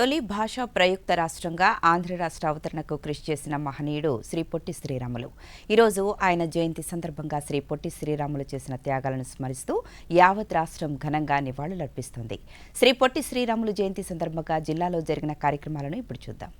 తొలి భాషా ప్రయుక్త రాష్ట్రంగా ఆంధ్ర రాష్ట్ర అవతరణకు కృషి చేసిన మహనీయుడు శ్రీ పొట్టి శ్రీరాములు. ఈరోజు ఆయన జయంతి సందర్భంగా శ్రీ పొట్టి శ్రీరాములు చేసిన త్యాగాలను స్మరిస్తూ యావత్ రాష్ట్రం ఘనంగా నివాళులర్పిస్తోంది. శ్రీ పొట్టి శ్రీరాములు జయంతి సందర్భంగా జిల్లాలో జరిగిన కార్యక్రమాలను ఇప్పుడు చూద్దాం.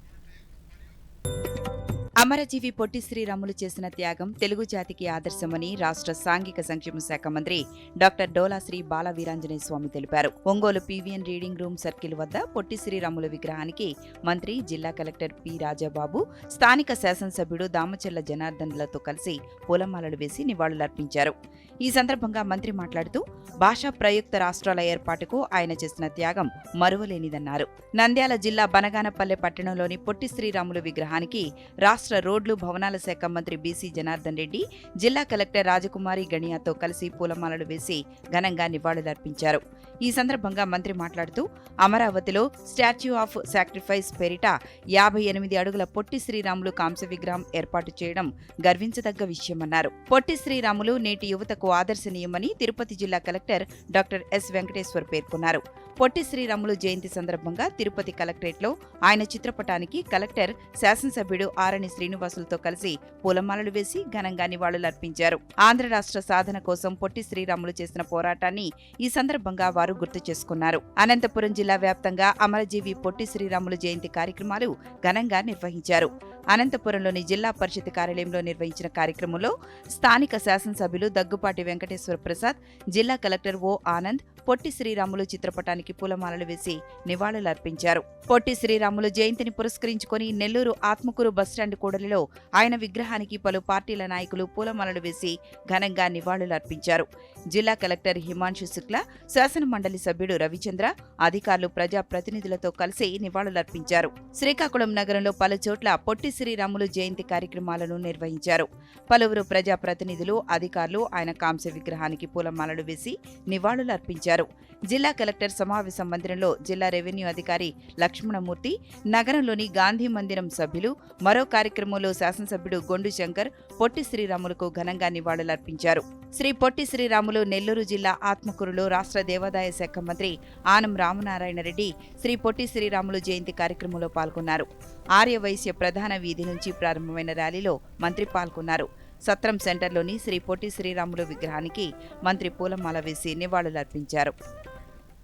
అమరజీవి పొట్టి శ్రీరాములు చేసిన త్యాగం తెలుగు జాతికి ఆదర్శమని రాష్ట్ర సాంఘిక సంక్షేమ శాఖ మంత్రి డాక్టర్ డోలాశ్రీ బాల వీరాంజనేయ స్వామి తెలిపారు. Ongole PVN reading room circle వద్ద పొట్టి శ్రీరాములు విగ్రహానికి మంత్రి, జిల్లా కలెక్టర్ పి రాజాబాబు, స్థానిక శాసనసభ్యుడు దామచర్ల జనార్దన్లతో కలిసి పూలమాలలు వేసి నివాళులర్పించారు. ఈ సందర్భంగా మంత్రి మాట్లాడుతూ భాషా ప్రయుక్త రాష్ట్రాల ఏర్పాటుకు ఆయన చేసిన త్యాగం మరువలేనిదన్నారు. నంద్యాల జిల్లా బనగానపల్లె పట్టణంలోని పొట్టి శ్రీరాములు విగ్రహానికి రాష్ట్ర రోడ్లు భవనాల శాఖ మంత్రి బీసీ జనార్దన్ రెడ్డి, జిల్లా కలెక్టర్ రాజకుమారి గణియాతో కలిసి పూలమాలలు వేసి ఘనంగా నివాళులర్పించారు. ఈ సందర్భంగా మంత్రి మాట్లాడుతూ అమరావతిలో స్టాచ్యూ ఆఫ్ సాక్రిఫైస్ పేరిట 58 అడుగుల పొట్టి శ్రీరాములు కాంస్య విగ్రహం ఏర్పాటు చేయడం గర్వించదగ్గ విషయమన్నారు. పొట్టి శ్రీరాములు నేటి యువతకు ఆదర్శనీయమని తిరుపతి జిల్లా కలెక్టర్ డాక్టర్ ఎస్ వెంకటేశ్వర్ పేర్కొన్నారు. పొట్టి శ్రీరాములు జయంతి సందర్భంగా తిరుపతి కలెక్టరేట్లో ఆయన చిత్రపటానికి కలెక్టర్, శాసనసభ్యుడు ఆరణి శ్రీనివాసులతో కలిసి పూలమాలలు వేసి ఘనంగా నివాళులర్పించారు. ఆంధ్ర రాష్ట్ర సాధన కోసం పొట్టి శ్రీరాములు చేసిన పోరాటాన్ని ఈ సందర్భంగా వారు గుర్తు చేసుకున్నారు. అనంతపురం జిల్లా వ్యాప్తంగా అమరజీవి పొట్టి శ్రీరాములు జయంతి కార్యక్రమాలు ఘనంగా నిర్వహించారు. అనంతపురంలోని జిల్లా పరిషత్ కార్యాలయంలో నిర్వహించిన కార్యక్రమంలో స్థానిక శాసనసభ్యులు దగ్గుపాటి వెంకటేశ్వర ప్రసాద్, జిల్లా కలెక్టర్ ఓ ఆనంద్ పొట్టి శ్రీరాములు చిత్రపటానికి పూలమాలలు వేసి నివాళులర్పించారు. పొట్టి శ్రీరాములు జయంతిని పురస్కరించుకుని నెల్లూరు ఆత్మకూరు బస్టాండ్ కూడలిలో ఆయన విగ్రహానికి పలు పార్టీల నాయకులు పూలమాలలు వేసి ఘనంగా నివాళులర్పించారు. జిల్లా కలెక్టర్ హిమాంశు శుక్లా, శాసన మండలి సభ్యుడు రవిచంద్ర, అధికారులు, ప్రజాప్రతినిధులతో కలిసి నివాళులర్పించారు. శ్రీకాకుళం నగరంలో పలు చోట్ల పొట్టి శ్రీరాములు జయంతి కార్యక్రమాలను నిర్వహించారు. పలువురు ప్రజాప్రతినిధులు, అధికారులు ఆయన కాంస్య విగ్రహానికి పూలమాలలు వేసి నివాళులర్పించారు. జిల్లా కలెక్టర్ సమావేశ మందిరంలో జిల్లా రెవెన్యూ అధికారి లక్ష్మణమూర్తి, నగరంలోని గాంధీ మందిరం సభ్యులు, మరో కార్యక్రమంలో శాసనసభ్యుడు గొండు శంకర్ పొట్టి శ్రీరాములకు ఘనంగా నివాళులర్పించారు. శ్రీ పొట్టి శ్రీరాములు నెల్లూరు జిల్లా ఆత్మకూరులో రాష్ట్ర దేవాదాయ శాఖ మంత్రి ఆనం రామనారాయణ రెడ్డి శ్రీ పొట్టి శ్రీరాములు జయంతి కార్యక్రమంలో పాల్గొన్నారు. ఆర్యవైశ్య ప్రధాన వీధి నుంచి ప్రారంభమైన ర్యాలీలో మంత్రి పాల్గొన్నారు. సత్రం సెంటర్లోని శ్రీ పొట్టి శ్రీరాములు విగ్రహానికి మంత్రి పూలమాల వేసి నివాళులర్పించారు.